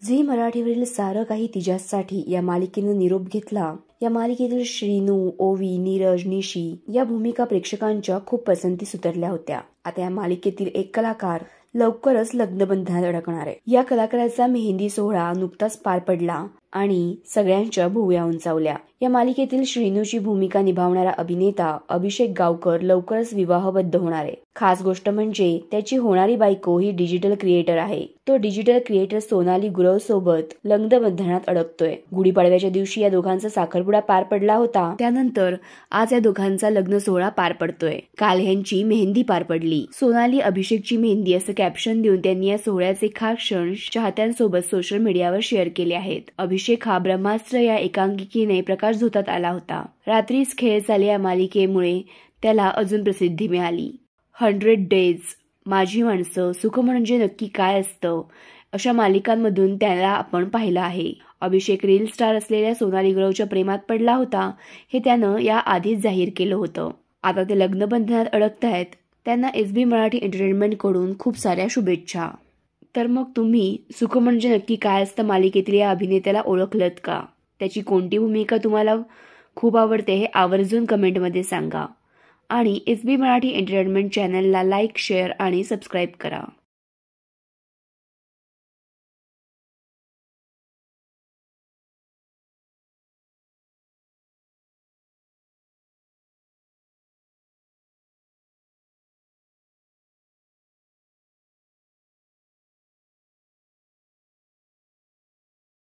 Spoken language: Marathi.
झी मराठीवरील सारं काही तिच्यासाठी या मालिकेनं निरोप घेतला। या मालिकेतील श्रीनू, ओवी, नीरज, निशी या भूमिका प्रेक्षकांच्या खूप पसंतीस उतरल्या होत्या। आता या मालिकेतील एक कलाकार लवकरच लग्नबंधनात अडकणार आहे। या कलाकाराचा मेहंदी सोहळा नुकताच पार पडला आणि सगळ्यांच्या भुवया उंचावल्या। या मालिकेतील श्रीनूची भूमिका निभावणारा अभिनेता अभिषेक गावकर लवकरच विवाहबद्ध होणार आहे। खास गोष्ट म्हणजे त्याची होणारी बायको ही डिजिटल क्रिएटर आहे। तो डिजिटल क्रिएटर सोनाली गुरव सोबत लग्नबंधनात अडकतोय। गुढीपाडव्याच्या दिवशी या दोघांचा साखरपुडा पार पडला होता। त्यानंतर आज या दोघांचा लग्न सोहळा पार पडतोय। काल ह्यांची मेहंदी पार पडली। सोनाली अभिषेकची मेहंदी असं कॅप्शन देऊन त्यांनी या सोहळ्याचे खास क्षण चाहत्यांसोबत सोशल मीडियावर शेअर केले आहेत। अभिषेक हा ब्रह्मास्त्र या एकांकिकेने प्रकाश झोतात आला होता। रात्रीच खेळ चाले या मालिकेमुळे त्याला अजून प्रसिद्धी मिळाली। 100 डेज, माझी माणसं, सुख म्हणजे नक्की काय असतं अशा मालिकांमधून त्याला आपण पाहिलं आहे। अभिषेक रील स्टार असलेल्या सोनाली गुरवच्या प्रेमात पडला होता हे त्यानं या आधीच जाहीर केलं होतं। आता ते लग्नबंधनात अडकतायत। त्यांना SB मराठी एंटरटेनमेंट कडून खूप साऱ्या शुभेच्छा। तर मग तुम्ही सुख म्हणजे नक्की काय असतं मालिकेतील या अभिनेत्याला ओळखलत का? त्याची कोणती भूमिका तुम्हाला खूप आवडते हे आवर्जून कमेंटमध्ये सांगा आणि SB मराठी एंटरटेनमेंट चॅनलला लाईक, शेअर आणि सबस्क्राईब करा।